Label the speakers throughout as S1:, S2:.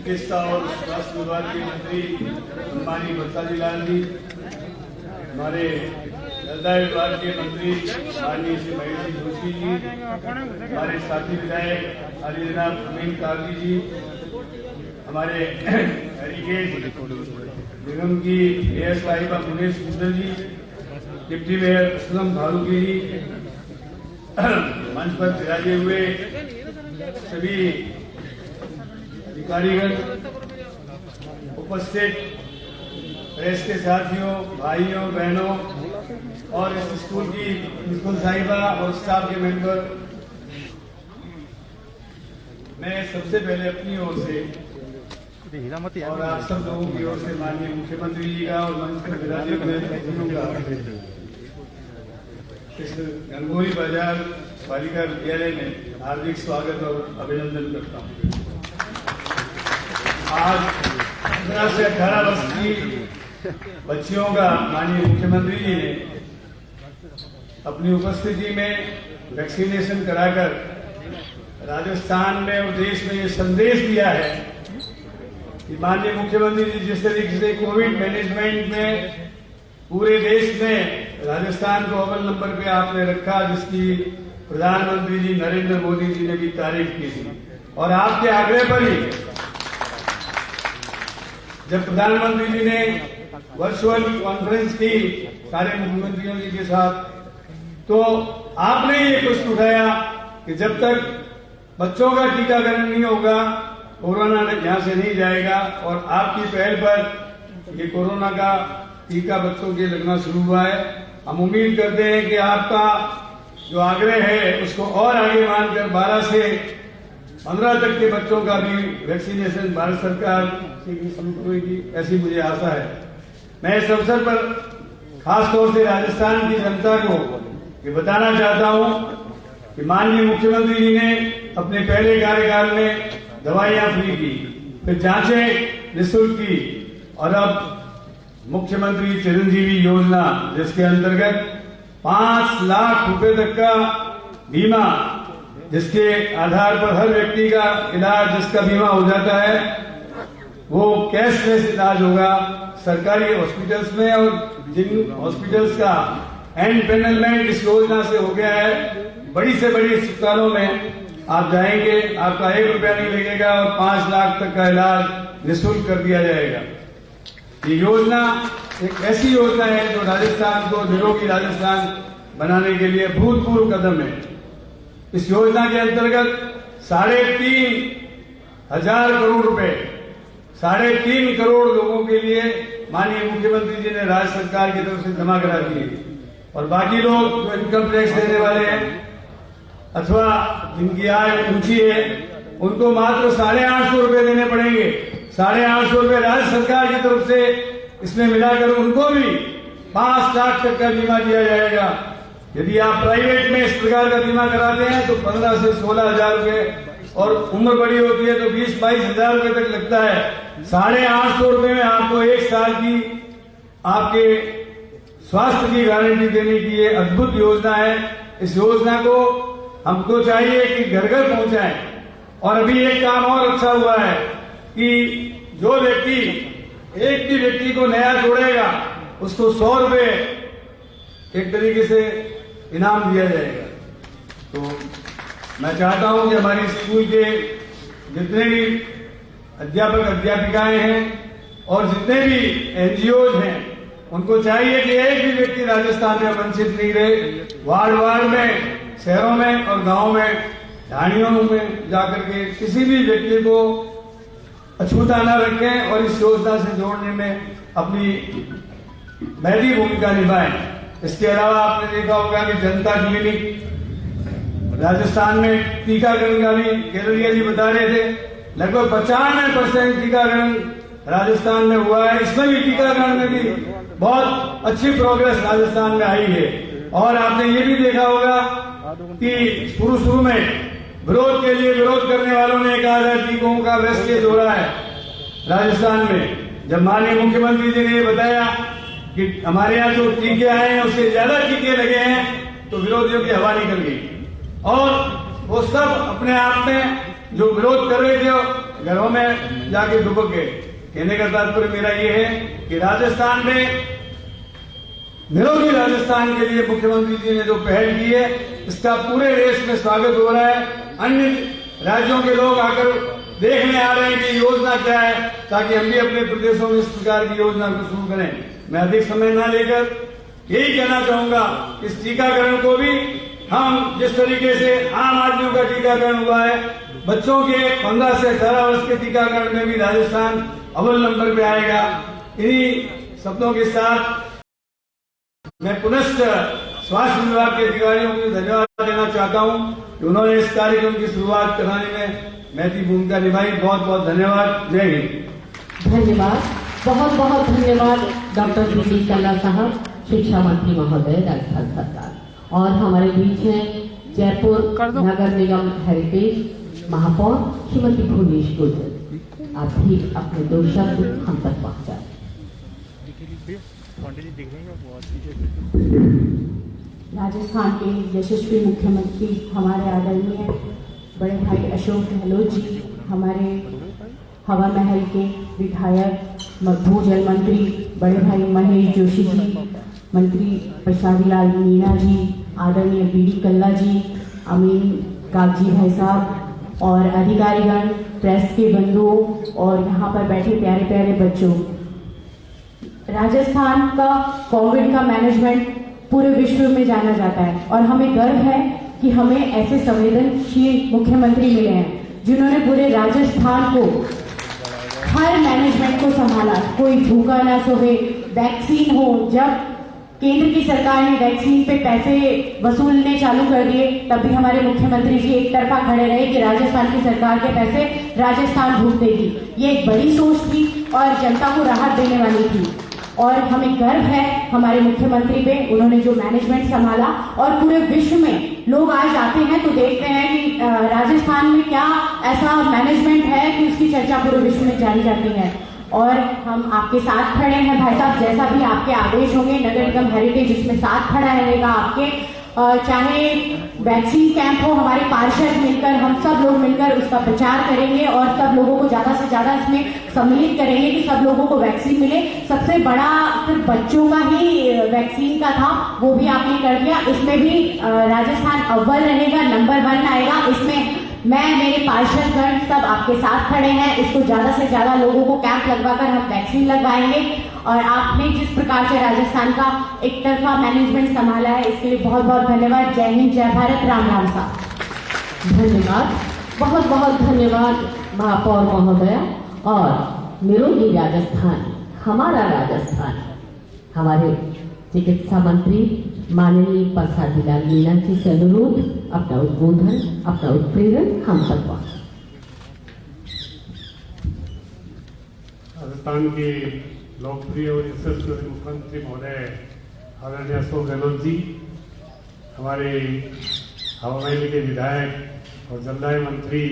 S1: चिकित्सा और स्वास्थ्य विभाग के मंत्री सम्मानीय बरसाजी लाल जी, हमारे हृदय विभाग के मंत्री माननीय श्री महेश जी जोशी जी, हमारे साथी विधायक आदि जनाब अमीन कागजी जी, हमारे हेरिटेज निगम की मेयर साहिबा मुनेश गुजर जी, डिप्टी मेयर असलम फारूकी जी, मंच पर विराजे हुए सभी अधिकारीगण, उपस्थित प्रेस के साथियों, भाइयों बहनों और इस स्कूल की प्रिंसिपल साहिबा और स्टाफ के मेंबर, मैं सबसे पहले अपनी ओर से और आप सब लोगों की ओर से माननीय मुख्यमंत्री जी का और मंच पर विराजे हुए अतिथियों का इस गंगोई बाजार बालिका विद्यालय में हार्दिक स्वागत और अभिनंदन करता हूँ। आज 15 से 18 वर्ष की बच्चियों का माननीय मुख्यमंत्री जी ने अपनी उपस्थिति में वैक्सीनेशन कराकर राजस्थान में और देश में ये संदेश दिया है कि माननीय मुख्यमंत्री जी जिस तरीके से कोविड मैनेजमेंट में पूरे देश में राजस्थान को अव्वल नंबर पे आपने रखा, जिसकी प्रधानमंत्री जी नरेंद्र मोदी जी ने भी तारीफ की थी, और आपके आग्रह पर ही जब प्रधानमंत्री जी ने वर्चुअल कॉन्फ्रेंस की सारे मुख्यमंत्रियों जी के साथ, तो आपने ये प्रश्न उठाया कि जब तक बच्चों का टीकाकरण नहीं होगा कोरोना यहां से नहीं जाएगा, और आपकी पहल पर ये कोरोना का टीका बच्चों के लगना शुरू हुआ है। हम उम्मीद करते हैं कि आपका जो आग्रह है उसको और आगे मानकर 12 से 15 तक के बच्चों का भी वैक्सीनेशन भारत सरकार से शुरू होगी, ऐसी मुझे आशा है। मैं इस अवसर पर खासतौर से राजस्थान की जनता को ये बताना चाहता हूं कि माननीय मुख्यमंत्री जी ने अपने पहले कार्यकाल में दवाइयां फ्री की, फिर जांचें निःशुल्क की, और अब मुख्यमंत्री चिरंजीवी योजना जिसके अंतर्गत 5 लाख रुपए तक का बीमा, जिसके आधार पर हर व्यक्ति का इलाज जिसका बीमा हो जाता है वो कैशलेस इलाज होगा सरकारी हॉस्पिटल्स में, और जिन हॉस्पिटल्स का एंड पैनलमेंट इस योजना से हो गया है, बड़ी से बड़ी अस्पतालों में आप जाएंगे, आपका 1 रुपया नहीं लगेगा और 5 लाख तक का इलाज निःशुल्क कर दिया जाएगा। ये योजना एक ऐसी योजना है जो राजस्थान को निरोगी राजस्थान बनाने के लिए भूतपूर्व कदम है। इस योजना के अंतर्गत 3,500 करोड़ रुपए 3.5 करोड़ लोगों के लिए माननीय मुख्यमंत्री जी ने राज्य सरकार की तरफ से जमा करा दिए, और बाकी लोग जो इनकम टैक्स देने वाले हैं अथवा जिनकी आय ऊंची है उनको मात्र 850 रुपए देने पड़ेंगे। 850 रुपए राज्य सरकार की तरफ से इसमें मिलाकर उनको भी 5 लाख तक का बीमा दिया जाएगा। यदि आप प्राइवेट में इस प्रकार का बीमा कराते हैं तो 15 से 16 हजार रुपए, और उम्र बड़ी होती है तो 20-22 हजार रुपए तक लगता है। 850 रुपए में आपको 1 साल की आपके स्वास्थ्य की गारंटी देने की ये अद्भुत योजना है। इस योजना को हमको चाहिए कि घर घर पहुंचाएं। और अभी एक काम और अच्छा हुआ है कि जो व्यक्ति एक भी व्यक्ति को नया जोड़ेगा उसको 100 रुपए एक तरीके से इनाम दिया जाएगा। तो मैं चाहता हूं कि हमारी स्कूल के जितने भी अध्यापक अध्यापिकाएं हैं और जितने भी एनजीओज हैं उनको चाहिए कि एक भी व्यक्ति राजस्थान में वंचित नहीं रहे। वार्ड वार्ड में, शहरों में और गांवों में, ढाणियों में जाकर के किसी भी व्यक्ति को अछूता न रखें और इस योजना से जोड़ने में अपनी महती भूमिका निभाएं। इसके अलावा आपने देखा होगा कि जनता क्लिनिक राजस्थान में टीकाकरण का भी केरलिया जी बता रहे थे, लगभग 95% टीकाकरण राजस्थान में हुआ है। इसमें भी टीकाकरण में भी बहुत अच्छी प्रोग्रेस राजस्थान में आई है। और आपने ये भी देखा होगा कि शुरू में विरोध के लिए विरोध करने वालों ने कहा था टीकों का वेस्टेज हो रहा है राजस्थान में। जब माननीय मुख्यमंत्री जी ने बताया कि हमारे यहाँ जो टीके आए हैं उससे ज्यादा टीके लगे हैं तो विरोधियों की हवा निकल गई, और वो सब अपने आप में जो विरोध कर रहे थे घरों में जाके दुबक गए। कहने का तात्पर्य मेरा ये है कि राजस्थान में निरोगी राजस्थान के लिए मुख्यमंत्री जी ने जो पहल की है, इसका पूरे देश में स्वागत हो रहा है। अन्य राज्यों के लोग आकर देखने आ रहे हैं कि योजना क्या है, ताकि हम भी अपने प्रदेशों में इस प्रकार की योजना को शुरू करें। मैं अधिक समय न लेकर यही कहना चाहूंगा, इस टीकाकरण को भी हम जिस तरीके से आम आदमियों का टीकाकरण हुआ है, बच्चों के 15 से 18 वर्ष के टीकाकरण में भी राजस्थान अव्वल नंबर पे आएगा। इन्हीं शब्दों के साथ मैं पुनश्च स्वास्थ्य विभाग के अधिकारियों को धन्यवाद देना चाहता हूं कि उन्होंने इस कार्यक्रम की शुरुआत कराने में महती भूमिका निभाई। बहुत बहुत धन्यवाद। जय हिंद।
S2: धन्यवाद, बहुत बहुत धन्यवाद डॉक्टर बी कल्ला साहब, शिक्षा मंत्री महोदय, राजस्थान सरकार। और हमारे बीच हैं जयपुर नगर निगम हेरिटेज महापौर श्रीमती भुवनेश गुर्जर। आप भी अपने 2 शब्द हम तक पहुंचाए।
S3: राजस्थान के यशस्वी मुख्यमंत्री हमारे आदरणीय बड़े भाई अशोक गहलोत जी, हमारे हवा महल के विधायक भूजल मंत्री बड़े भाई महेश जोशी जी, मंत्री प्रसादी लाल मीणा जी, आदरणीय बी कल्ला जी, अमीन कागजी भाई साहब और अधिकारीगण, प्रेस के बंधुओं और यहाँ पर बैठे प्यारे प्यारे बच्चों। राजस्थान का कोविड का मैनेजमेंट पूरे विश्व में जाना जाता है और हमें गर्व है कि हमें ऐसे संवेदनशील मुख्यमंत्री मिले हैं जिन्होंने पूरे राजस्थान को हर मैनेजमेंट को संभाला। कोई भूखा ना सोए, वैक्सीन हो, जब केंद्र की सरकार ने वैक्सीन पे पैसे वसूलने चालू कर दिए तब भी हमारे मुख्यमंत्री जी एक तरफा खड़े रहे कि राजस्थान की सरकार के पैसे राजस्थान भूख देगी। ये एक बड़ी सोच थी और जनता को राहत देने वाली थी और हमें गर्व है हमारे मुख्यमंत्री पे, उन्होंने जो मैनेजमेंट संभाला। और पूरे विश्व में लोग आज आते हैं तो देखते हैं कि राजस्थान में क्या ऐसा मैनेजमेंट है कि उसकी चर्चा पूरे विश्व में जानी जाती है। और हम आपके साथ खड़े हैं भाई साहब, जैसा भी आपके आदेश होंगे नगर निगम हेरिटेज इसमें साथ खड़ा रहेगा आपके। चाहे वैक्सीन कैंप हो, हमारे पार्षद मिलकर, हम सब लोग मिलकर उसका प्रचार करेंगे और सब लोगों को ज्यादा से ज्यादा इसमें सम्मिलित करेंगे कि सब लोगों को वैक्सीन मिले। सबसे बड़ा सिर्फ बच्चों का ही वैक्सीन का था, वो भी आपने कर दिया। इसमें भी राजस्थान अव्वल रहेगा, नंबर 1 आएगा। इसमें मैं, मेरे पार्षदगण सब आपके साथ खड़े हैं। इसको ज्यादा से ज्यादा लोगों को कैंप लगवाकर हम वैक्सीन लगवाएंगे और आपने जिस प्रकार से राजस्थान का एक तरफा मैनेजमेंट संभाला है इसके लिए बहुत बहुत धन्यवाद। जय हिंद, जय भारत, राम राम साहब।
S2: धन्यवाद, बहुत बहुत धन्यवाद महापौर महोदया। और निरोगी राजस्थान, हमारा राजस्थान, हमारे चिकित्सा मंत्री माननीय प्रसादी लाल मीणा जी से अनुरोध अपना उद्बोधन, अपना उत्प्रेरण हम तक पहुंचा।
S4: राजस्थान के लोकप्रिय और यशस्वी मुख्यमंत्री महोदय आदरणीय अशोक गहलोत जी, हमारे हवा महल के विधायक और जलदाय मंत्री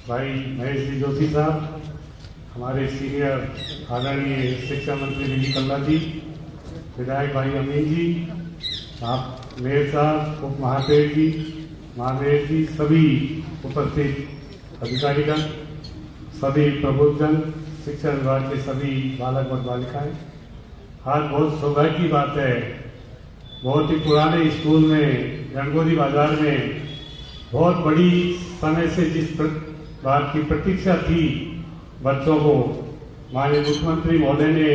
S4: भाई महेश जी जोशी साहब, हमारे सीनियर आदरणीय शिक्षा मंत्री बी कल्ला जी, विधायक भाई अमीन जी, आप मेयर साहब, उप महादेव जी, महादेव जी, सभी उपस्थित अधिकारीगण, सभी प्रबुद्धजन, शिक्षा विभाग के सभी बालक और बालिकाएं, आज बहुत सौभाग्य की बात है, बहुत ही पुराने स्कूल में गणगौरी बाजार में बहुत बड़ी समय से जिस बात की प्रतीक्षा थी बच्चों को, माननीय मुख्यमंत्री महोदय ने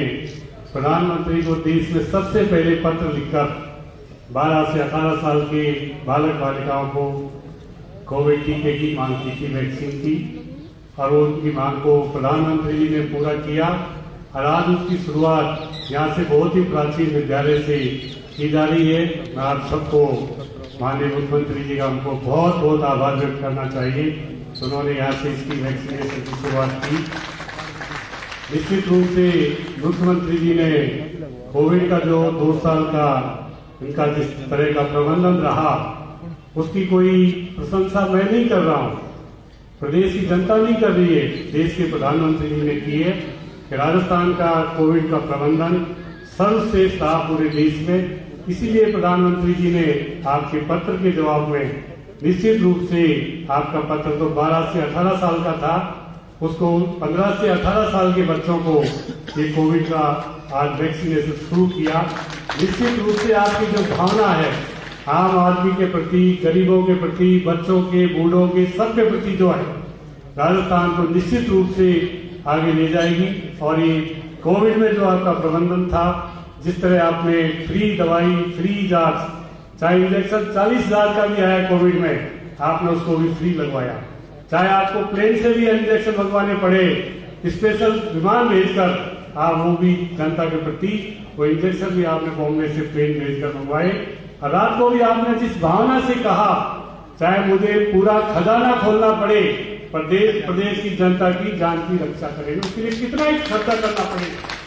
S4: प्रधानमंत्री को देश में सबसे पहले पत्र लिखकर 12 से 18 साल के बालक बालिकाओं को कोविड टीके की मांग की थी, वैक्सीन की, और उनकी मांग को प्रधानमंत्री जी ने पूरा किया और आज उसकी शुरुआत यहाँ से बहुत ही प्राचीन विद्यालय से की जा रही है। मैं आप सबको माननीय मुख्यमंत्री जी का हमको बहुत बहुत आभार व्यक्त करना चाहिए, उन्होंने यहाँ से इसकी वैक्सीनेशन की शुरुआत की। निश्चित रूप से मुख्यमंत्री जी ने कोविड का जो 2 साल का इनका जिस तरह का प्रबंधन रहा उसकी कोई प्रशंसा मैं नहीं कर रहा हूँ, प्रदेश की जनता नहीं कर रही है, देश के प्रधानमंत्री जी ने की है कि राजस्थान का कोविड का प्रबंधन सर्वश्रेष्ठ रहा पूरे देश में। इसीलिए प्रधानमंत्री जी ने आपके पत्र के जवाब में निश्चित रूप से, आपका पत्र तो 12 से 18 साल का था, उसको 15 से 18 साल के बच्चों को ये कोविड का आज वैक्सीनेशन शुरू किया। निश्चित रूप से आपकी जो भावना है आम आदमी के प्रति, गरीबों के प्रति, बच्चों के, बूढ़ों के, सबके प्रति जो है राजस्थान को निश्चित रूप से आगे ले जाएगी। और ये कोविड में जो आपका प्रबंधन था, जिस तरह आपने फ्री दवाई, फ्री जांच, चाहे इंजेक्शन 40,000 का भी आया कोविड में, आपने उसको भी फ्री लगवाया। चाहे आपको प्लेन से भी इंजेक्शन लगवाने पड़े, स्पेशल विमान भेजकर आप वो भी जनता के प्रति वो इंजेक्शन भी आपने बॉम्बे से प्लेन भेजकर मंगवाए। और रात को भी आपने जिस भावना से कहा, चाहे मुझे पूरा खजाना खोलना पड़े, प्रदेश की जनता की जान की रक्षा करेंगे, उसके लिए कितना ही खर्चा करना पड़े,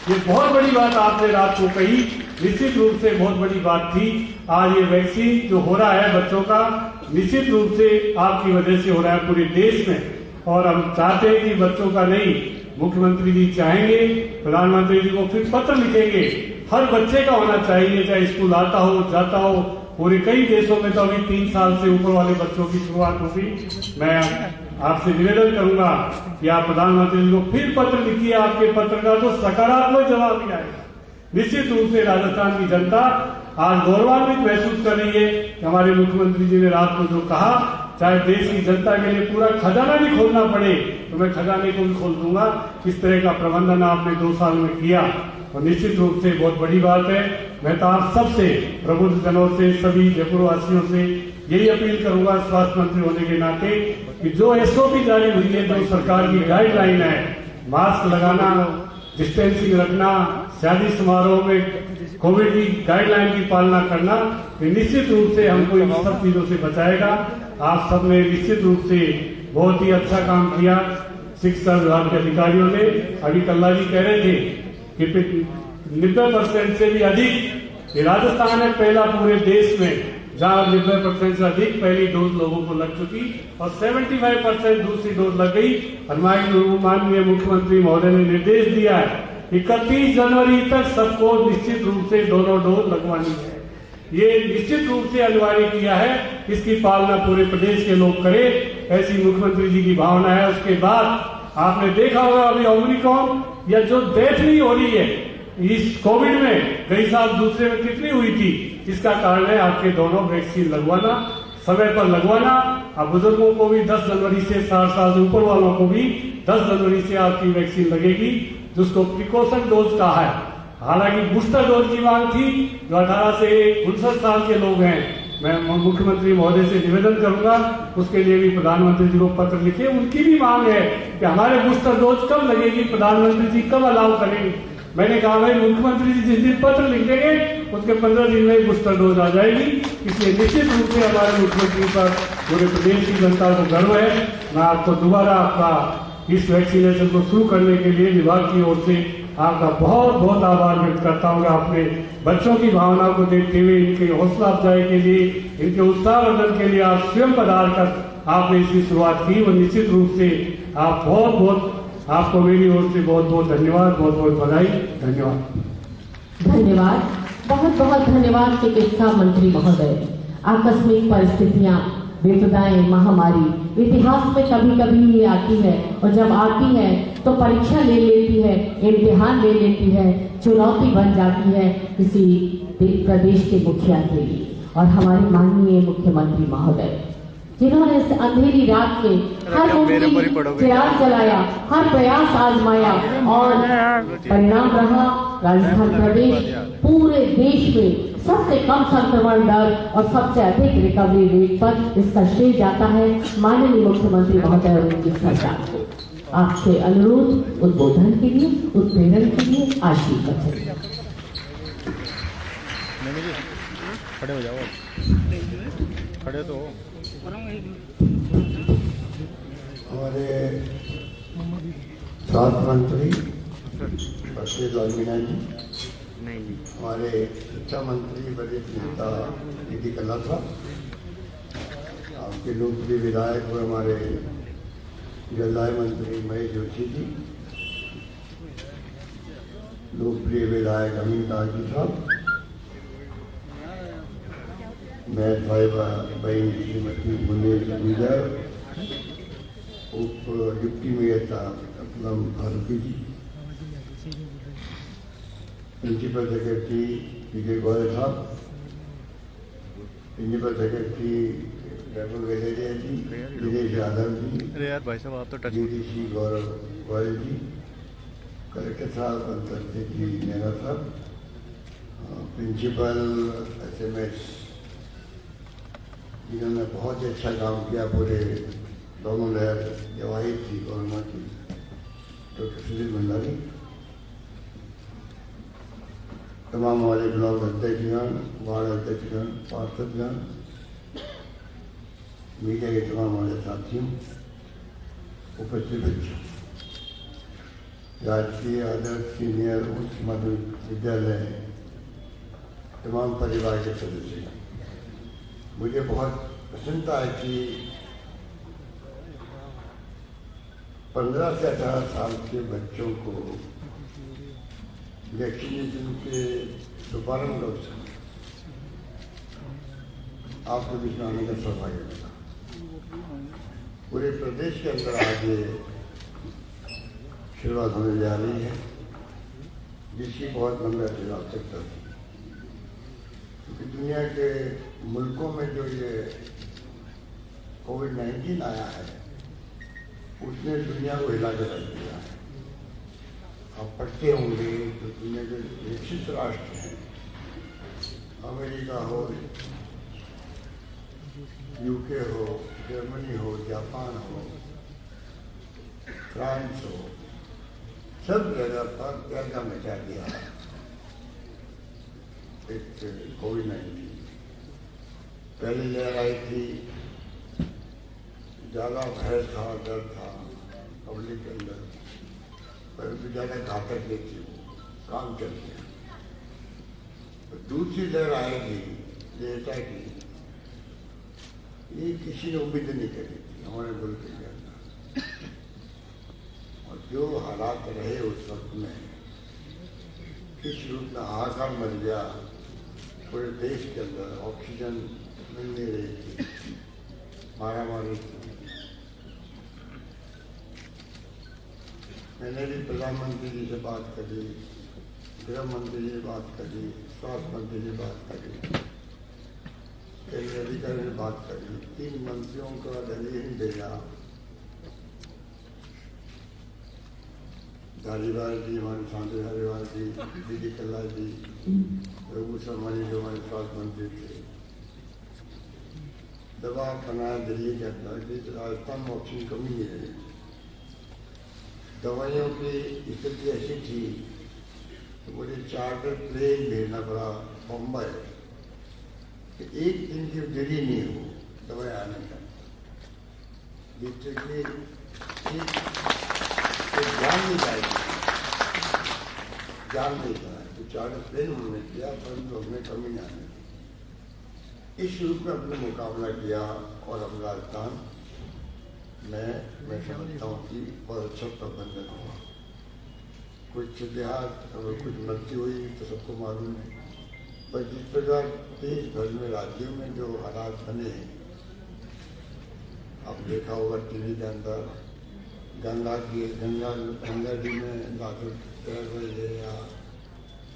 S4: ये बहुत बड़ी बात आपने रात को कही। निश्चित रूप से बहुत बड़ी बात थी। आज ये वैक्सीन जो हो रहा है बच्चों का, निश्चित रूप से आपकी वजह से हो रहा है पूरे देश में। और हम चाहते हैं कि बच्चों का नहीं, मुख्यमंत्री जी चाहेंगे, प्रधानमंत्री जी को फिर पत्र लिखेंगे, हर बच्चे का होना चाहिए, चाहे स्कूल आता हो, जाता हो। पूरे कई देशों में तो अभी 3 साल से ऊपर वाले बच्चों की शुरुआत होगी। मैं आपसे निवेदन करूंगा कि आप प्रधानमंत्री जी को फिर पत्र लिखिए, आपके पत्र का तो सकारात्मक जवाब भी आएगा। निश्चित रूप से राजस्थान की जनता आज गौरवान्वित महसूस कर रही है कि हमारे मुख्यमंत्री जी ने रात को जो कहा, चाहे देश की जनता के लिए पूरा खजाना भी खोलना पड़े तो मैं खजाने को भी खोल दूंगा। इस तरह का प्रबंधन आपने 2 साल में किया और निश्चित रूप से बहुत बड़ी बात है। मैं तो आप सबसे, प्रबुद्ध जनों से, सभी जयपुर वासियों से यही अपील करूंगा स्वास्थ्य मंत्री होने के नाते कि जो SOP जारी हुई है, जो सरकार की गाइडलाइन है, मास्क लगाना, डिस्टेंसिंग रखना, शादी समारोह में कोविड की गाइडलाइन की पालना करना, ये निश्चित रूप से हमको इन सब चीजों से बचाएगा। आप सबने निश्चित रूप से बहुत ही अच्छा काम किया। शिक्षा विभाग के अधिकारियों ने, अभी कल्ला जी कह रहे थे कि 90% से भी अधिक, ये राजस्थान है पहला पूरे देश में जहां 90% से अधिक पहली डोज लोगों को लग चुकी और 75% दूसरी डोज लग गई। और माननीय मुख्यमंत्री महोदय ने निर्देश दिया है 31 जनवरी तक सबको निश्चित रूप से दोनों डोज लगवानी है। ये निश्चित रूप से अनिवार्य किया है, इसकी पालना पूरे प्रदेश के लोग करें, ऐसी मुख्यमंत्री जी की भावना है। उसके बाद आपने देखा होगा अभी ओमिक्रॉन या जो डेथ नहीं हो रही है इस कोविड में, कई साल दूसरे में कितनी हुई थी, इसका कारण है आपके दोनों वैक्सीन लगवाना, समय पर लगवाना। अब बुजुर्गों को भी 10 जनवरी से, 60 साल से ऊपर वालों को भी 10 जनवरी से आपकी वैक्सीन लगेगी, जिसको प्रिकॉशन डोज कहा है। हालांकि बूस्टर डोज की मांग थी, जो 18 से 59 साल के लोग हैं, मैं मुख्यमंत्री महोदय से निवेदन करूंगा उसके लिए भी प्रधानमंत्री जी को पत्र लिखे। उनकी भी मांग है कि हमारे बूस्टर डोज कब लगेगी, प्रधानमंत्री जी कब अलाउ करेंगे। मैंने कहा भाई मुख्यमंत्री जी जिस दिन पत्र लिख देंगे उसके 15 दिन में बूस्टर डोज आ जाएगी। इसलिए निश्चित रूप से हमारे मुख्यमंत्री पर पूरे प्रदेश की जनता को गर्व है। मैं आपको दोबारा आपका इस वैक्सीनेशन को शुरू करने के लिए विभाग की ओर से आपका बहुत बहुत आभार व्यक्त करता हूँ। अपने बच्चों की भावना को देखते हुए, इनके हौसला अफजाई के लिए, इनके उत्साहवर्धन के लिए आप स्वयं पधार कर आपने इसकी शुरुआत की और निश्चित रूप से आप बहुत बहुत, आपको मेरी ओर से बहुत बहुत धन्यवाद, बहुत बहुत बधाई, धन्यवाद।
S2: धन्यवाद, बहुत बहुत धन्यवाद चिकित्सा मंत्री महोदय। आकस्मिक परिस्थितियां, विपदाएं, महामारी इतिहास में कभी कभी ये आती है और जब आती है तो परीक्षा ले लेती है, इम्तिहान ले लेती है, चुनौती बन जाती है किसी प्रदेश के मुखिया के लिए। और हमारे माननीय मुख्यमंत्री महोदय जिन्होंने इस अंधेरी रात में हर मुमकिन चिराग जलाया, हर प्रयास आजमाया और परिणाम रहा राजस्थान प्रदेश पूरे देश में सबसे कम संक्रमण दर और सबसे अधिक रिकवरी रेट पर। इसका श्रेय जाता है माननीय मुख्यमंत्री महोदय और उनकी सरकार को। आपसे अनुरोध उद्बोधन के लिए, उत्प्रेरण के लिए आशीर्वाद।
S5: खड़े हो जाओ, खड़े तो
S6: हमारे स्वास्थ्य मंत्री बशीर लाल मीणा जी, हमारे शिक्षा मंत्री वरिष्ठ नेता डी कल्ला साहब, आपके लोकप्रिय विधायक और हमारे जलदाय मंत्री महेश जोशी जी, लोकप्रिय विधायक अमीन काजी साहब, मैं साहिबा बहन श्रीमती बुंदेल विजय, उप डिप्टी मेयर साहब असलम फारूकी जी, प्रिंसिपल सेक्रेटरी पीके गौर साहब, प्रिंसिपल सेक्रेटरी डॉक्टर वेलेरिया जी, दिनेश यादव जी,
S5: अरे यार भाई साहब आप तो टच
S6: डीडीसी गौरव गोयल जी, कलेक्टर साहब अंतर जी नेहरा साहब, प्रिंसिपल SMS जिन्होंने बहुत ही अच्छा काम किया पूरे दोनों लहर जब आई थी कोरोना की, डॉक्टर सुशील भंडारी, तमाम हमारे ब्लॉक अध्यक्षगण, वार्ड अध्यक्षगण, पार्षदगण, मीडिया के तमाम हमारे साथियों, उपस्थित बच्चों, राजकीय आदर्श सीनियर उच्च मध्य विद्यालय तमाम परिवार के सदस्य, मुझे बहुत प्रसन्नता है कि 15 से 18 साल के बच्चों को वैक्सीनेशन के शुभारंभ अवसर आपको बीच में आने का सौभाग्य मिला। पूरे प्रदेश के अंदर आज ये शुरुआत होने जा रही है, जिसकी बहुत लंबे आवश्यकता थी, क्योंकि दुनिया के मुल्कों में जो ये कोविड-19 आया है उसने दुनिया को हिला कर रख दिया है। आप पढ़ते होंगे तो दुनिया के विकसित राष्ट्र हैं, अमेरिका हो, UK हो, जर्मनी हो, जापान हो, फ्रांस हो, सब जगह पर गर्दा मचा दिया है एक कोविड-19। पहली लहर आई थी, ज़्यादा भय था, डर था पब्लिक के अंदर, परंतु ज़्यादा घातक नहीं थी, काम चल गया। तो दूसरी लहर आएगी डेल्टा की, ये किसी ने उम्मीद नहीं करी थी हमारे मुल्क के अंदर, और जो हालात रहे उस वक्त में, किस रूप में हाहाकार मच गया पूरे देश के अंदर, ऑक्सीजन मिल नहीं रही थी, मारामारी थी। मैंने भी प्रधानमंत्री जी से बात करी, गृह मंत्री जी से बात करी, स्वास्थ्य मंत्री जी से बात करी, केंद्रीय अधिकारी से बात करी, 3 मंत्रियों का डेलीगेशन भेजा, धारीवाल जी, हमारे सांसद धारीवाल जी, बीडी कल्ला जी, रघु शर्मा जी जो हमारे स्वास्थ्य मंत्री थे, दबाव बनाया दिल्ली के अंदर कि राजस्थान में ऑक्सीजन कमी नहीं रही। दवाइयों की स्थिति ऐसी थी तो मुझे चार्टर प्लेन भेजना पड़ा मुंबई कि 1 दिन की देरी नहीं हो दवाई आने का, जिससे कि जान नहीं जाएगी, जान नहीं पाया। तो चार्टर प्लेन उन्होंने किया, परंतु हमें कमी नहीं आने दी। इस रूप में अपने मुकाबला किया और हम राजस्थान मैं समझता हूँ कि बहुत अच्छा प्रबंधन हुआ। कुछ देहात और कुछ मृत्यु हुई तो सबको मालूम है, पर जिस प्रकार देश भर में राज्यों में जो हालात बने हैं, आप देखा होगा टीवी के अंदर, गंगा जी में लाखों तैर रही है, या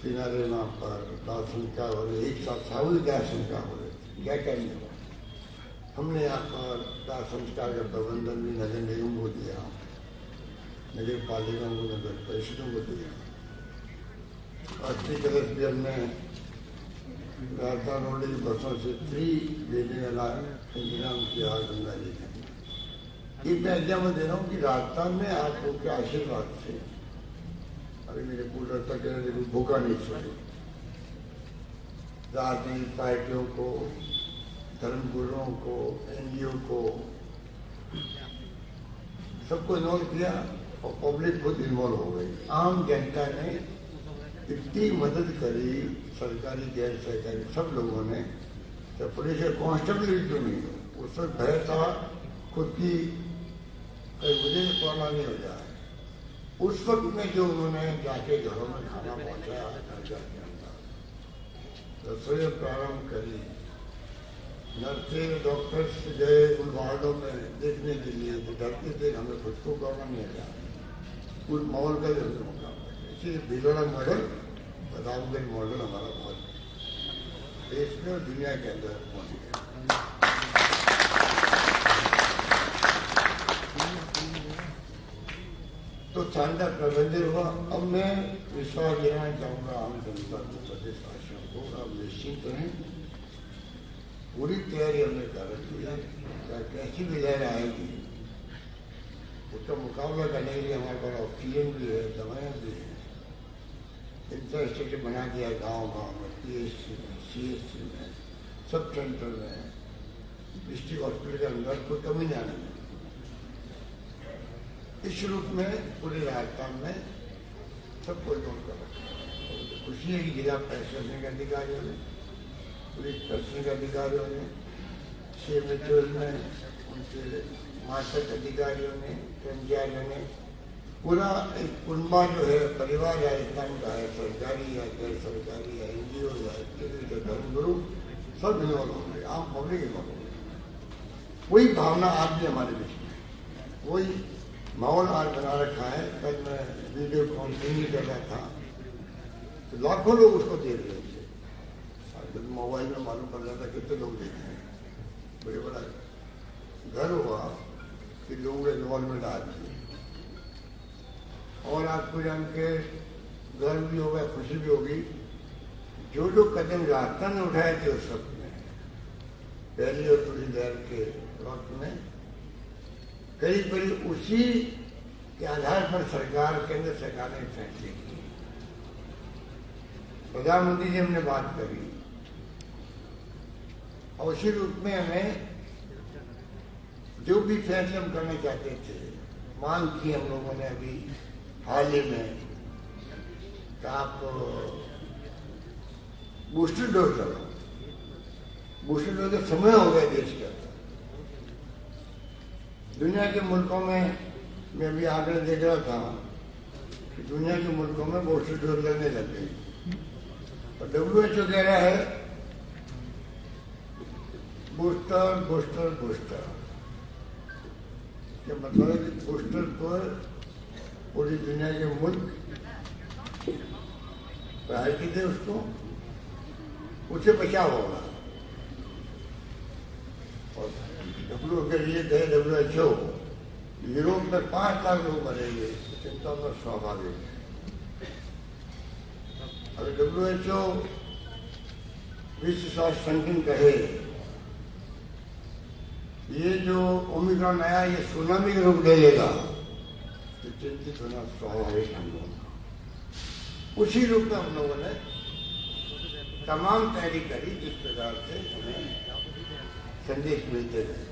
S6: किनारे वहाँ पर दाह संस्कार हो रहे, एक साथ सामूहिक दाह संस्कार हो रहे, क्या करेंगे? हमने यहाँ पर दाह संस्कार का प्रबंधन भी नगर निगम को दिया, नगर पालिकाओं को, नगर परिषदों को दिया। अस्थि कलश भी हमने राजस्थान रोड की बसों से फ्री भेजने वाला इंतजाम किया गंगा जी ने। ये मैं एग्जाम्पल दे रहा हूँ कि राजस्थान में आप लोग के आशीर्वाद से अभी मेरे पूरा तक भूखा नहीं सोए। राजनीतिक पार्टियों को, धर्मगुरुओं को, NGO को, सबको इन्वॉल्व किया और पब्लिक खुद इन्वॉल्व हो गई। आम जनता ने इतनी मदद करी, सरकारी गैर सरकारी सब लोगों ने, तो पुलिस के कांस्टेबल भी क्यों नहीं हो, उस वक्त भय था खुद की मुझे कोरोना नहीं हो जाए। उस वक्त में जो उन्होंने जाके घरों में खाना पहुंचाया, घर के अंदर रसोई प्रारंभ करी, नर्सें डॉक्टर्स गए उन वार्डों में देखने के लिए, तो डरते थे हमें खुद को कोरोना नहीं आया, उस माहौल का जो मुकाबला। इसीलिए भिलवाड़ा मॉडल, प्रतापगढ़ मॉडल हमारा बहुत देश में और दुनिया के अंदर पहुंच गया। तो शानदार प्रबंधन हुआ। अब मैं विश्वास देना चाहूँगा आम जनता को, प्रदेश वासियों को, अब निश्चिंत रहें, पूरी तैयारी हमने कर रखी है। चाहे कैसी भी लहर आएगी उसका मुकाबला करने के लिए हमारे पास ऑक्सीजन भी है, दवाएं भी हैं, इंफ्रास्ट्रक्चर बना दिया गांव-गांव में, PHC में, CHC में, सब सेंटर में, डिस्ट्रिक्ट हॉस्पिटल के अंदर कोई कमी नहीं आने। इस रूप में पूरे राजस्थान में सबको नोट कर रखा है। खुशी है कि जिला प्रशासनिक अधिकारियों ने, पुलिस प्रशासनिक अधिकारियों ने, CMHOs में उनके मास्टर अधिकारियों ने, कर्मचारियों ने, पूरा एक कुनबा जो है, परिवार राजस्थान का है, सरकारी या गैर सरकारी या NGO या एक्टिविस्ट या धर्मगुरु, सब इन्वॉल्व होंगे, आम पब्लिक इन्वॉल्व होंगे। वही भावना आज भी हमारे बीच में, वही माहौल आज बना रखा है। कल मैं वीडियो कॉन्फ्रेंसिंग कर रहा था तो लाखों लोग उसको देख रहे थे। जब मोबाइल में मालूम पड़ जाता कितने लोग देख रहे हैं, बड़े बड़ा घर हुआ कि लोगों ने इन्वॉल्वमेंट आज की। और आपको जान के गर्व भी होगा, खुशी भी होगी, जो जो कदम राजस्थान ने उठाए थे उस वक्त में, पहली और दूसरी लहर के वक्त में, करीब करीब उसी के आधार पर सरकार, केंद्र सरकार ने फैसले किए। प्रधानमंत्री जी हमने बात करी और उसी रूप में हमें जो भी फैसले हम करना चाहते थे, मांग की हम लोगों ने अभी हाल ही में, कि आप बूस्टर डोज लगाओ। बूस्टर डोज का समय हो गया देश का। दुनिया के मुल्कों में मैं अभी आंकड़े देख रहा था कि दुनिया के मुल्कों में बूस्टर डोज लगने लग गई और WHO कह रहा है बूस्टर बूस्टर बूस्टर। क्या मतलब है कि बूस्टर पर पूरी दुनिया के मुल्क प्रायोरिटी दे उसको, उससे बचाव होगा। और WHO यूरोप में 5 लाख लोग मरेंगे, चिंता में स्वाभाविक है। अगर WHO विश्व स्वास्थ्य संगठन कहे ये जो ओमिक्रॉन आया ये सुनामी के रूप ले लेगा, तो चिंतित होना स्वाभाविक हम लोग। उसी रूप में हम लोगों ने तमाम तैयारी करी जिस प्रकार से हमें संदेश मिलते रहे।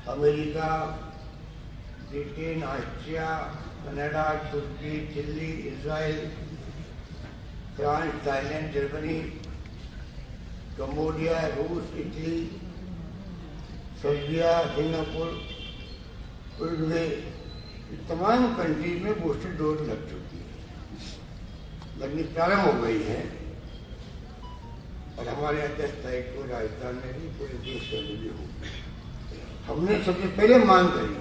S6: अमेरिका, ब्रिटेन, ऑस्ट्रिया, कनाडा, तुर्की, Chile, Israel, France, Thailand, Germany, Cambodia, रूस, इटली, सर्बिया, सिंगापुर, उरुग्वे, तमाम कंट्रीज में बूस्टर डोज लग चुकी है, लगनी प्रारंभ हो गई है। और हमारे यहाँ 10 तारीख को राजस्थान में भी, पूरे देश के अंदर भी होगी। हमने सबसे पहले मांग करी,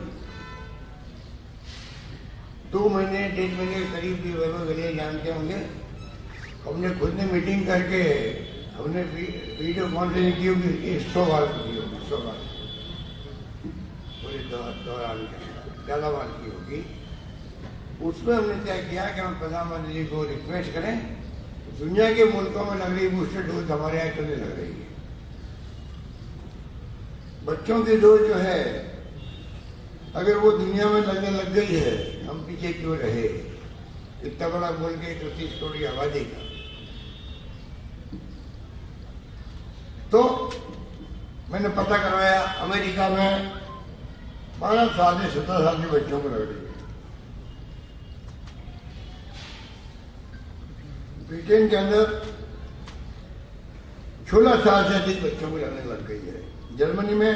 S6: 2 महीने 1.5 महीने के करीब भी वगैरह जानते होंगे, हमने खुद ने मीटिंग करके हमने वीडियो कॉन्फ्रेंसिंग की होगी, 100 बार की होगी, 100 बार पूरे दौरान ज़्यादा बार की होगी। उसमें हमने तय किया कि हम प्रधानमंत्री जी को रिक्वेस्ट करें, दुनिया के मुल्कों में लग रही बूस्टर डोज हमारे यहाँ चलने लग रही है। बच्चों की डोज जो है अगर वो दुनिया में लगने लग गई है, हम पीछे क्यों रहे? इतना बड़ा बोल के 30 करोड़ की आबादी का। तो मैंने पता करवाया, अमेरिका में 12 साल से 17 साल के बच्चों को लग रही है। ब्रिटेन के अंदर 16 साल से अधिक बच्चों को लगने लग गई है। जर्मनी में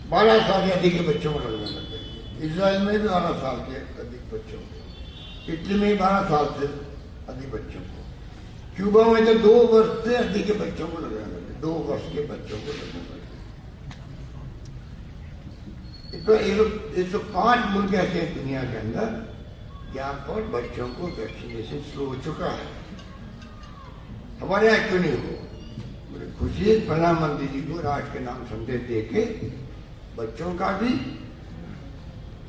S6: 12 साल से अधिक के बच्चों को लगने लग गई है। इजराइल में भी 12 साल के अधिक बच्चों को, इटली में 12 साल से अधिक बच्चों को, क्यूबा में तो 2 वर्ष से अधिक के बच्चों को लगने लग गई। 2 वर्ष के बच्चों को लगने पड़ेगी। 105 मुल्क ऐसे हैं दुनिया के अंदर जहाँ पर बच्चों को वैक्सीनेशन शुरू हो चुका है। हमारे यहाँ क्यों नहीं हो? मुझे खुशी है प्रधानमंत्री जी को राष्ट्र के नाम संदेश दे के बच्चों का भी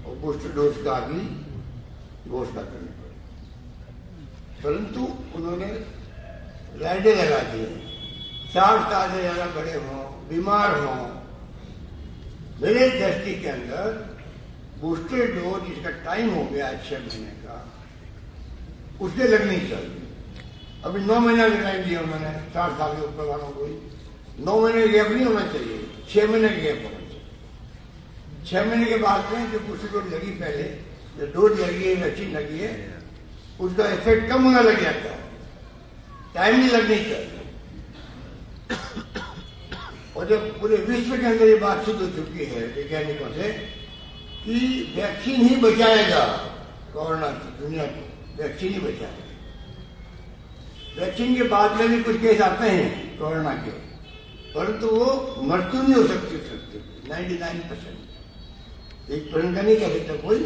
S6: और बूस्टर डोज का भी घोषणा करनी पड़ी, परंतु उन्होंने लाइटें लगा दी हैं। 60 साल से ज्यादा बड़े हों, बीमार हों, मेरे दृष्टि के अंदर बूस्टर डोज जिसका टाइम हो गया 6 महीने का, उसके लगनी चाहिए। अभी 9 महीने का टाइम दिया उन्होंने 60 साल के ऊपर वालों को। 9 महीने का गैप नहीं होना चाहिए, 6 महीने का गैप होना चाहिए। 6 महीने के बाद में जो बूस्टर डोज लगी, पहले जो डोज लगी है, वैक्सीन लगी है, उसका इफेक्ट कम होना लग जाता है, टाइम नहीं लगनी चाहिए। और जब पूरे विश्व के अंदर ये बात सिद्ध हो चुकी है वैज्ञानिकों से कि वैक्सीन ही बचाएगा कोरोना से दुनिया को, वैक्सीन ही बचाएगा। वैक्सीन के बाद में भी कुछ केस आते हैं कोरोना के, परंतु वो मृत्यु नहीं हो सकती 99%। 1% का नहीं कह सकता कोई,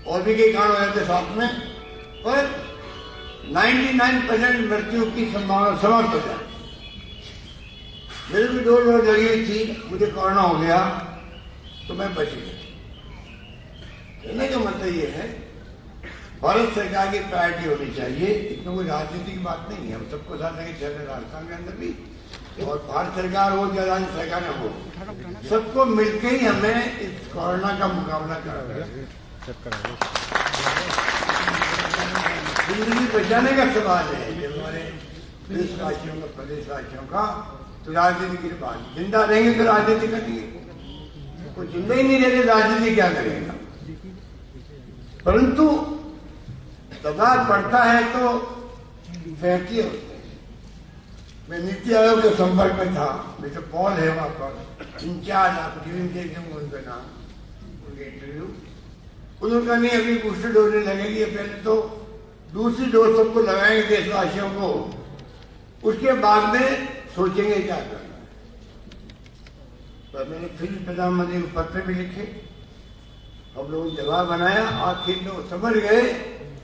S6: और भी कई कारण हो जाते साथ में, पर 99% मृत्यु की संभावना समाप्त हो जाती। मेरे भी 2 डोज लगी हुई थी, मुझे कोरोना हो गया तो मैं बच गया। कहने का मतलब ये है भारत सरकार की प्रायोरिटी होनी चाहिए। इसमें कोई राजनीति की बात नहीं है, हम सबको साथ लेके चल रहे राजस्थान के अंदर भी, और भारत सरकार हो या राज्य सरकार हो, सबको मिलकर ही हमें इस कोरोना का मुकाबला करना है। जिंदगी बचाने का सवाल है ये हमारे देशवासियों का, प्रदेशवासियों का। तो राजनीति की बात, जिंदा रहेंगे तो राजनीति करेंगे, कोई जिंदा ही नहीं रहते राजनीति क्या करेगा? परंतु दबाव पड़ता है तो फैसले होते हैं। मैं नीति आयोग के संपर्क में था, मिस्टर पॉल है वहां पर इंचार्ज, आप उनका नाम, उनके इंटरव्यू, उन्होंने कहा नहीं अभी बूस्टर डोज नहीं लगेगी, पहले तो दूसरी डोज सबको लगाएंगे देशवासियों को, उसके बाद में सोचेंगे क्या करना है। पर मैंने फिर प्रधानमंत्री को पत्र भी लिखे, हम लोगों ने जवाब बनाया, आखिर में वो समझ गए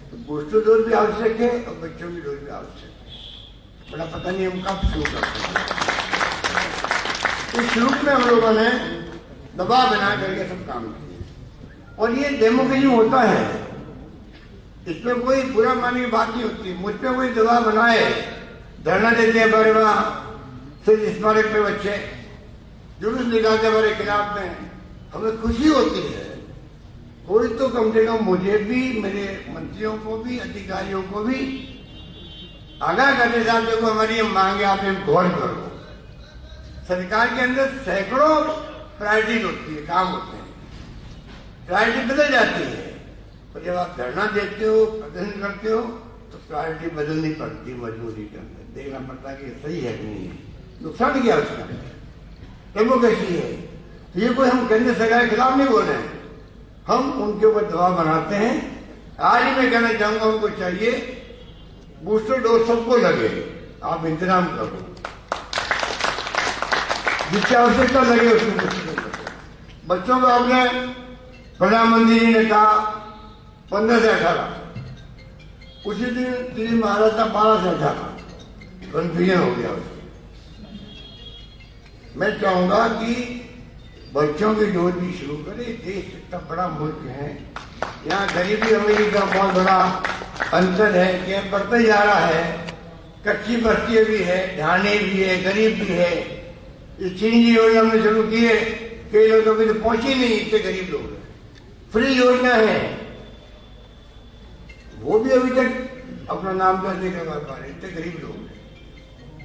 S6: तो बूस्टर डोज भी आवश्यक है और बच्चों की डोज भी आवश्यक है। बड़ा पता नहीं हम कब शुरू करते हैं। इस शुरू में हम लोगों ने दबाव बना करके सब काम किए, और ये डेमोक्रेसी होता है, इसमें कोई बुरा मानने की बात नहीं होती। मुझ पर कोई दबाव बनाए, धरना देते हैं बड़े वहां स्मारक पे बच्चे, जुलूस निकालते हमारे खिलाफ में, हमें खुशी होती है। कोई तो कम से कम मुझे भी, मेरे मंत्रियों को भी, अधिकारियों को भी आगाह करने साथ देखो हमारी ये मांगे आप एक गौर करो। सरकार के अंदर सैकड़ों प्रायोरिटी होती है, काम होते हैं, प्रायोरिटी बदल जाती है, पर जब आप धरना देते हो, प्रदर्शन करते हो, तो प्रायोरिटी बदलनी पड़ती है। मजबूरी के अंदर देखना पड़ता है कि सही है कि नहीं है, नुकसान क्या उसका, डेमोक्रेसी है। तो ये कोई हम केंद्र सरकार के खिलाफ नहीं बोल रहे हैं, हम उनके ऊपर दबाव बनाते हैं। आज ही मैं कहना चाहूंगा उनको चाहिए बूस्टर डोज सबको लगे, आप इंतजाम करो, जिसकी आवश्यकता लगे उसको। बच्चों को आपने प्रधानमंत्री जी ने कहा 15 से 18, उसी दिन दिल्ली महाराष्ट्र 12 से 18, कंफ्यूजन हो गया उसको। मैं चाहूंगा कि बच्चों की डोज भी शुरू करें। देश इतना बड़ा मुल्क है, यहाँ गरीबी अमीरी का बहुत बड़ा अंतर है, क्या बढ़ता जा रहा है। कच्ची बस्तियां भी है, ढाने भी है, गरीब भी है। ये चीनी योजना हमने शुरू की है, कई लोगों को तो पहुंची नहीं, इतने गरीब लोग हैं। फ्री योजना है, वो भी अभी तक अपना नाम दर्ज नहीं करवा पा रहे, इतने गरीब लोग हैं।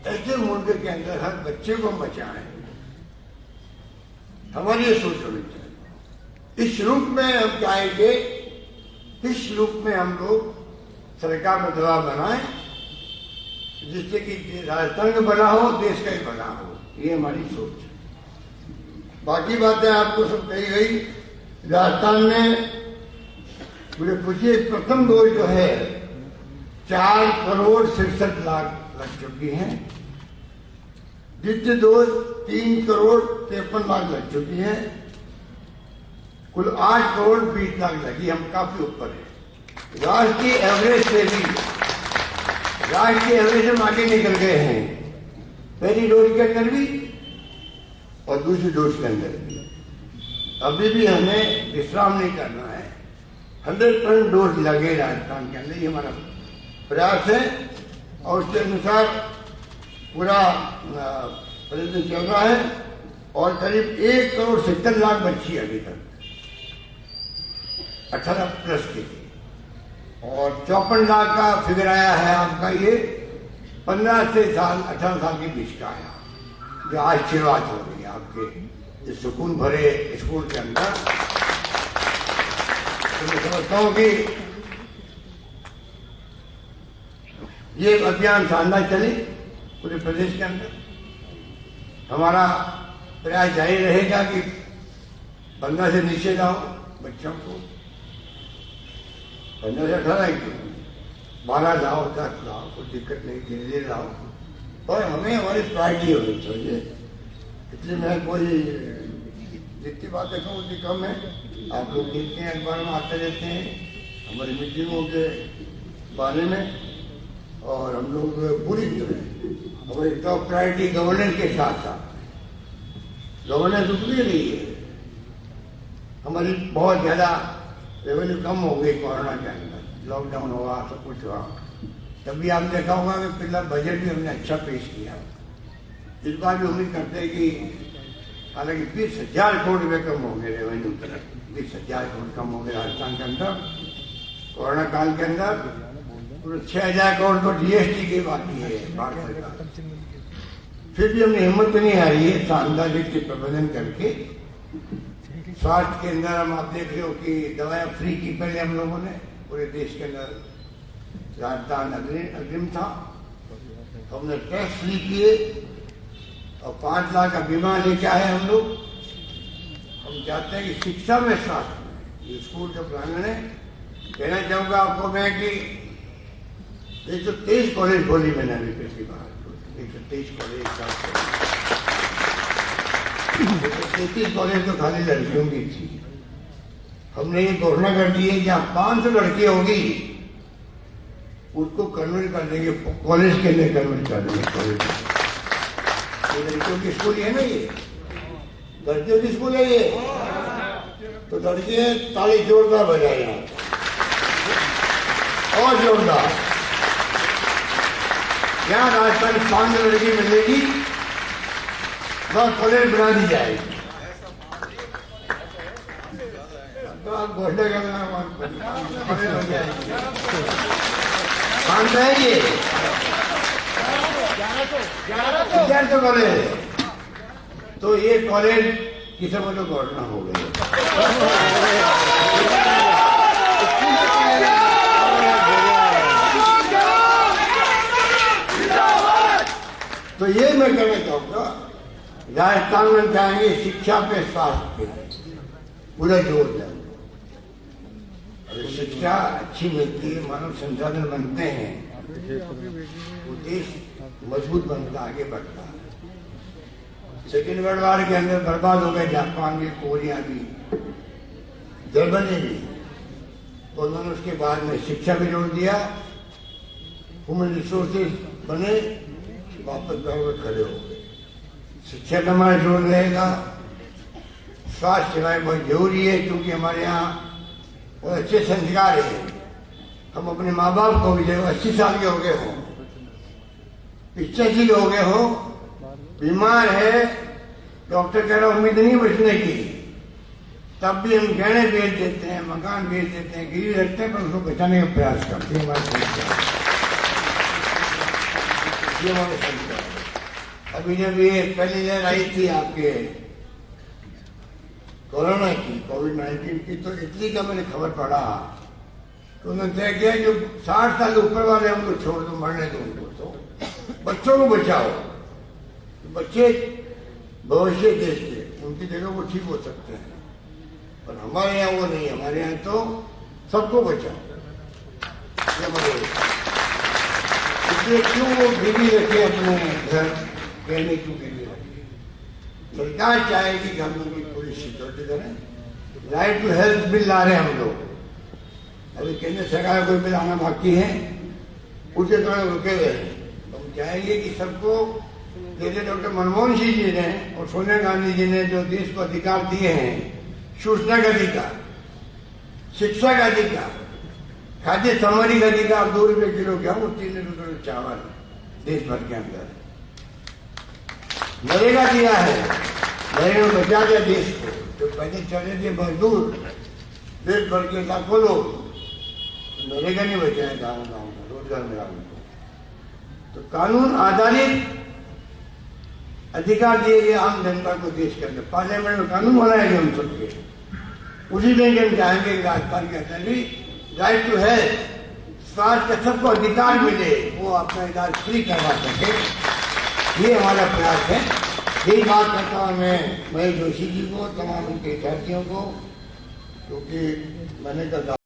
S6: ऐसे मुल्क के अंदर हर बच्चे को बचाएं, हमारी ये सोच होनी चाहिए। इस रूप में हम चाहेंगे, इस रूप में हम लोग सरकार में दबाव बनाएं, जिससे कि राजस्थान का बना हो, देश का ही बना हो, ये हमारी सोच है। बाकी बातें आपको सब कही गई। राजस्थान में मुझे खुशी, प्रथम डोज जो है 4,67,00,000 लग चुकी हैं। द्वितीय डोज 3,53,00,000 लग चुकी है। कुल 8,20,00,000 लगी, हम काफी ऊपर है। राष्ट्रीय एवरेज से हम आगे निकल गए हैं, पहली डोज के अंदर भी और दूसरी डोज के अंदर भी। अभी भी हमें विश्राम नहीं करना है, 100% डोज लगे राजस्थान के अंदर, ये हमारा प्रयास है और उसके अनुसार पूरा प्रयत्न चल रहा है। और करीब 1,70,00,000 बच्ची अभी तक 18+ के लिए, और 54 लाख का फिगर आया है आपका, ये 15 से 18 साल के बीच का आया, जो आज शुरुआत हो रही है आपके इस सुकून भरे स्कूल के अंदर। तो मैं समझता हूँ कि ये अभियान शानदार चले पूरे प्रदेश के अंदर। हमारा प्रयास जारी रहेगा कि 15 से नीचे लाओ बच्चों को, 15 से 18 क्यों, 12 लाओ, 10 लाओ, कोई दिक्कत नहीं, धीरे धीरे लाओ। और हमें हमारी प्रायोरिटी होनी चाहिए, इसलिए मैं कोई जितनी बातें कहूँ उतनी कम है। आप लोग देखते हैं, अखबार में आते रहते हैं हमारी मीटिंगों के बारे में, और हम लोग पूरी तरह हमारी टॉप प्रायोरिटी गवर्नेंस के साथ साथ, गवर्नेंस रुक भी रही है, हमारी बहुत ज्यादा रेवेन्यू कम हो गई कोरोना के अंदर, लॉकडाउन हुआ, सब कुछ हुआ। तभी आप देखा होगा कि पिछला बजट भी हमने अच्छा पेश किया। इस बार भी उम्मीद करते हैं कि हालांकि 20,000 करोड़ रुपए कम हो गए रेवेन्यू तरफ, 20,000 करोड़ कम हो गए राजस्थान के अंदर कोरोना काल के अंदर। 6,000 करोड़ तो जीएसटी की बाकी है भारत सरकार। फिर भी हमने हिम्मत नहीं हारी है, शानदार रीति प्रबंधन करके। स्वास्थ्य के अंदर हम आप देख रहे हो कि दवाएं फ्री की पहले हम लोगों ने पूरे देश के अंदर, राजस्थान अग्रिम था, हमने टेस्ट फ्री किए और 5 लाख का बीमा लेके आए हम लोग। हम चाहते हैं कि शिक्षा में, स्वास्थ्य में, ये स्कूल के प्रांगण है। कहना चाहूंगा आपको मैं कि 123 कॉलेज खोली मैंने अभी पिछली बार, 123 कॉलेज, 133 कॉलेज तो खाली लड़कियों की थी। हमने ये घोषणा कर दी है कि जहाँ 500 लड़की होगी उसको कन्वर्ट कर देंगे कॉलेज के अंदर, कन्वर्ट कर देंगे कॉलेज। ये लड़कियों की स्कूल है ना, ये लड़कियों की स्कूल है ये, तो लड़कियां ताली जोरदार बजाए और जोरदार। यहाँ राजस्थान 500 लड़की मिलेगी, वह कॉलेज बना दी जाएगी। तो आप घोषणा करना, कॉलेज बन जाएगी, मानते हैं ये 1100 कॉलेज, तो ये कॉलेज की समझ लो घोषणा हो गई। तो ये मैं कहना चाहूंगा, राजस्थान में चाहेंगे शिक्षा पे, स्वास्थ्य पे पूरा जोर दें। अगर शिक्षा अच्छी मिलती है, मानव संसाधन बनते हैं, वो देश मजबूत बनता, आगे बढ़ता है। सेकेंड वर्ल्ड वॉर के अंदर बर्बाद हो गए जापान भी, कोरिया भी, जर्मनी भी, तो उन्होंने उसके बाद में शिक्षा भी जोड़ दिया, ह्यूमन रिसोर्सेज बने, वापस पर खड़े हो गए। शिक्षा का हमारा जोर रहेगा। स्वास्थ्य सेवाएं बहुत जरूरी है, क्योंकि हमारे यहाँ बहुत अच्छे संस्कार है। हम अपने माँ बाप को भी, जब 80 साल के हो गए हो, 85 के हो गए हो, बीमार है, डॉक्टर कह रहा उम्मीद नहीं बचने की, तब भी हम गहने बेच देते हैं, मकान बेच देते हैं, गिरवी रखते हैं, पर उसको बचाने का प्रयास करते हैं। हमारे संस्कार, ये हमारे संस्कार। अभी जब ये पहली लहर आई थी आपके कोरोना की, कोविड-19 की, तो इटली का मैंने खबर पढ़ा, तो उन्होंने तय किया जो 60 साल ऊपर वाले उनको छोड़ दो, मरने दो उनको, तो बच्चों को बचाओ। बच्चे भविष्य देश के, उनकी जगह वो ठीक हो सकते हैं, पर हमारे यहाँ वो नहीं। हमारे यहाँ तो सबको बचाओ। इसलिए क्यों वो बीवी रखे अपने घर, कहने क्यों के लिए रखे। सरकार चाहेगी कि हम उनकी पूरी सिक्योरिटी करें। राइट टू हेल्थ बिल ला रहे हैं हम लोग, अभी केंद्र सरकार का कोई बिल आना बाकी है, उसे थोड़ा रुके हुए हैं। हम चाहेंगे कि सबको, जैसे डॉक्टर मनमोहन सिंह जी ने और सोनिया गांधी जी ने जो देश को अधिकार दिए हैं, सूचना का अधिकार, शिक्षा का अधिकार, खाद्य सामग्री का अधिकार, 2 रुपए किलो गेहूं, 3 रुपए चावल देश भर के अंदर, नरेगा दिया है, नरेगा में बचा दिया देश को। तो पहले चले थे मजदूर देश भर के लाखों लोग, नरेगा नहीं बचाए गाँव गाँव में, रोजगार मिला उनको। तो कानून आधारित अधिकार दिए गए आम जनता को देश के अंदर, पार्लियामेंट में कानून बनाए गए हम सबके, उसी में हम चाहेंगे कि राजस्थान के अंदर भी राइट टू हेल्थ, स्वास्थ्य का सबको अधिकार मिले, वो अपना इलाज फ्री करवा सके, ये हमारा प्रयास है। यही बात करता हूँ मैं महेश जोशी जी को, तमाम उनके साथियों को, क्योंकि मैंने कहा